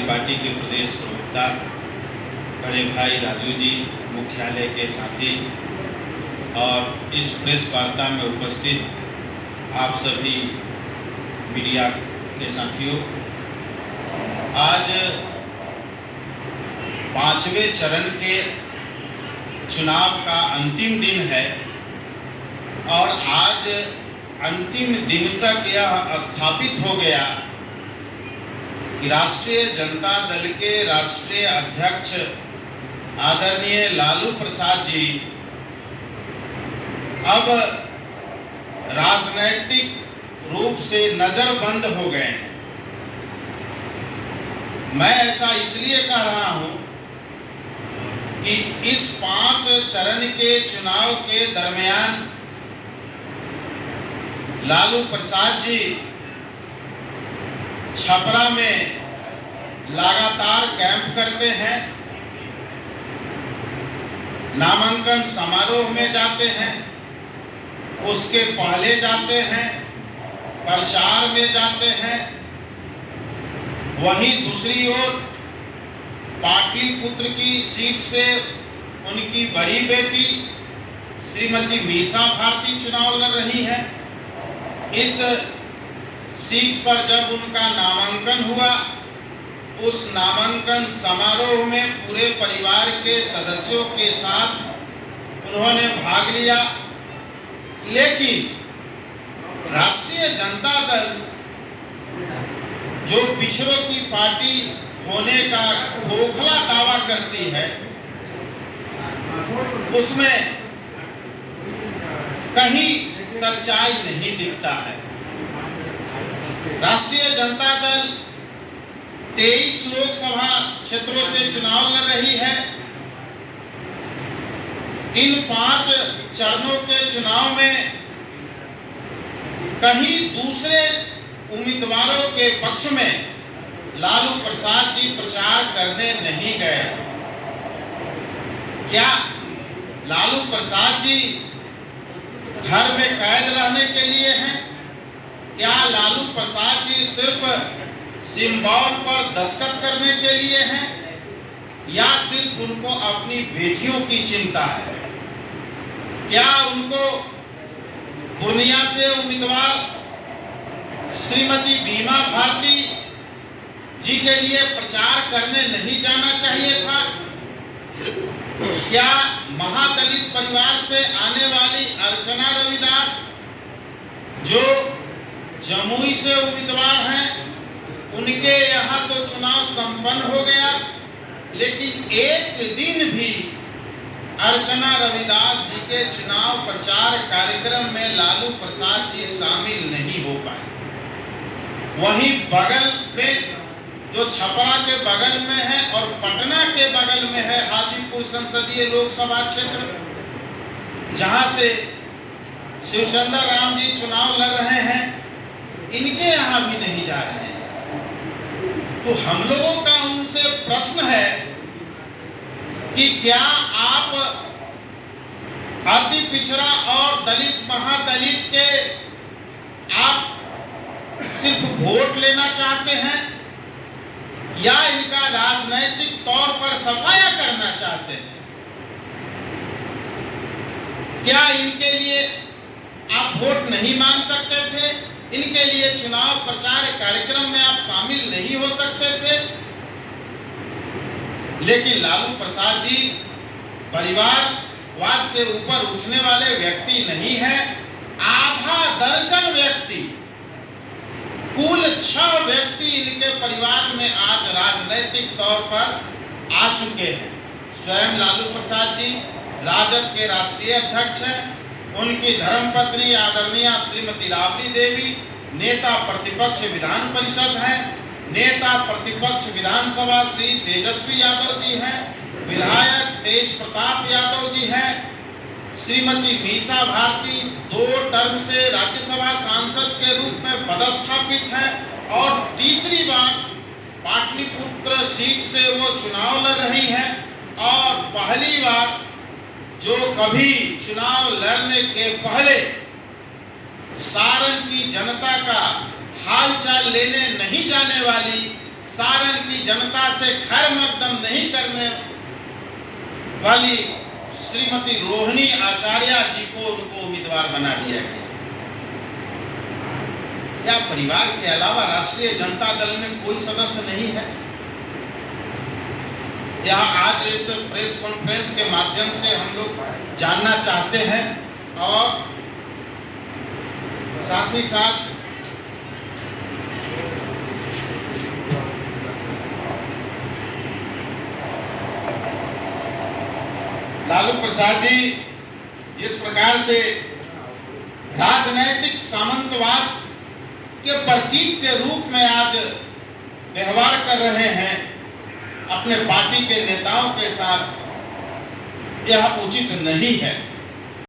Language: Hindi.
पार्टी के प्रदेश प्रवक्ता बड़े भाई राजू जी, मुख्यालय के साथी और इस प्रेस वार्ता में उपस्थित आप सभी मीडिया के साथियों, आज 5वें चरण के चुनाव का अंतिम दिन है और आज अंतिम दिन तक यह स्थापित हो गया कि राष्ट्रीय जनता दल के राष्ट्रीय अध्यक्ष आदरणीय लालू प्रसाद जी अब राजनैतिक रूप से नजरबंद हो गए हैं। मैं ऐसा इसलिए कह रहा हूं कि इस 5 चरण के चुनाव के दरमियान लालू प्रसाद जी छपरा में लगातार कैंप करते हैं, नामांकन समारोह में जाते हैं, उसके पहले जाते हैं, प्रचार में जाते हैं। वहीं दूसरी ओर पाटलिपुत्र की सीट से उनकी बड़ी बेटी श्रीमती मीसा भारती चुनाव लड़ रही हैं। इस सीट पर जब उनका नामांकन हुआ, उस नामांकन समारोह में पूरे परिवार के सदस्यों के साथ उन्होंने भाग लिया, लेकिन राष्ट्रीय जनता दल जो पिछड़ों की पार्टी होने का खोखला दावा करती है, उसमें कहीं सच्चाई नहीं दिखता है। राष्ट्रीय जनता दल 23 लोकसभा क्षेत्रों से चुनाव लड़ रही है। इन 5 चरणों के चुनाव में कहीं दूसरे उम्मीदवारों के पक्ष में लालू प्रसाद जी प्रचार करने नहीं गए। क्या लालू प्रसाद जी घर में कैद रहने के लिए हैं? क्या लालू प्रसाद जी सिर्फ सिंबल पर दस्तखत करने के लिए हैं या सिर्फ उनको अपनी बेटियों की चिंता है? क्या उनको पूर्णिया से उम्मीदवार श्रीमती बीमा भारती जी के लिए प्रचार करने नहीं जाना चाहिए था? क्या महादलित परिवार से आने वाली अर्चना रविदास जो जमुई से उम्मीदवार हैं, उनके यहाँ तो चुनाव संपन्न हो गया, लेकिन एक दिन भी अर्चना रविदास जी के चुनाव प्रचार कार्यक्रम में लालू प्रसाद जी शामिल नहीं हो पाए। वहीं बगल में जो छपरा के बगल में है और पटना के बगल में है हाजीपुर संसदीय लोकसभा क्षेत्र, जहां से शिवचंद्र राम जी चुनाव लड़ रहे हैं, इनके यहां भी नहीं जा रहे हैं। तो हम लोगों का उनसे प्रश्न है कि क्या आप अति पिछड़ा और दलित महादलित के आप सिर्फ वोट लेना चाहते हैं या इनका राजनैतिक तौर पर सफाया करना चाहते हैं? क्या इनके लिए आप वोट नहीं मांग सकते थे? इनके लिए चुनाव प्रचार कार्यक्रम में आप शामिल नहीं हो सकते थे? लेकिन लालू प्रसाद जी परिवारवाद से ऊपर उठने वाले व्यक्ति नहीं है। आधा दर्जन व्यक्ति, कुल 6 व्यक्ति इनके परिवार में आज राजनैतिक तौर पर आ चुके हैं। स्वयं लालू प्रसाद जी राजद के राष्ट्रीय अध्यक्ष हैं। उनकी धर्मपत्नी आदरणीय श्रीमती राबड़ी देवी नेता प्रतिपक्ष विधान परिषद हैं। नेता प्रतिपक्ष विधानसभा श्री तेजस्वी यादव जी हैं। विधायक तेज प्रताप यादव जी हैं। श्रीमती मीसा भारती 2 टर्म से राज्यसभा सांसद के रूप में पदस्थापित हैं और तीसरी बार पाटलिपुत्र सीट से वो चुनाव लड़ रही हैं और पहली बार जो कभी चुनाव लड़ने के पहले सारण की जनता का हालचाल लेने नहीं जाने वाली सारण की जनता से खैर मकदम नहीं करने वाली श्रीमती रोहिणी आचार्य जी को उनको उम्मीदवार बना दिया गया। या परिवार के अलावा राष्ट्रीय जनता दल में कोई सदस्य नहीं है? यहाँ आज इस प्रेस कॉन्फ्रेंस के माध्यम से हम लोग जानना चाहते हैं और साथ ही साथ लालू प्रसाद जी जिस प्रकार से राजनैतिक सामंतवाद के प्रतीक के रूप में आज व्यवहार कर रहे हैं अपने पार्टी के नेताओं के साथ, यह उचित नहीं है।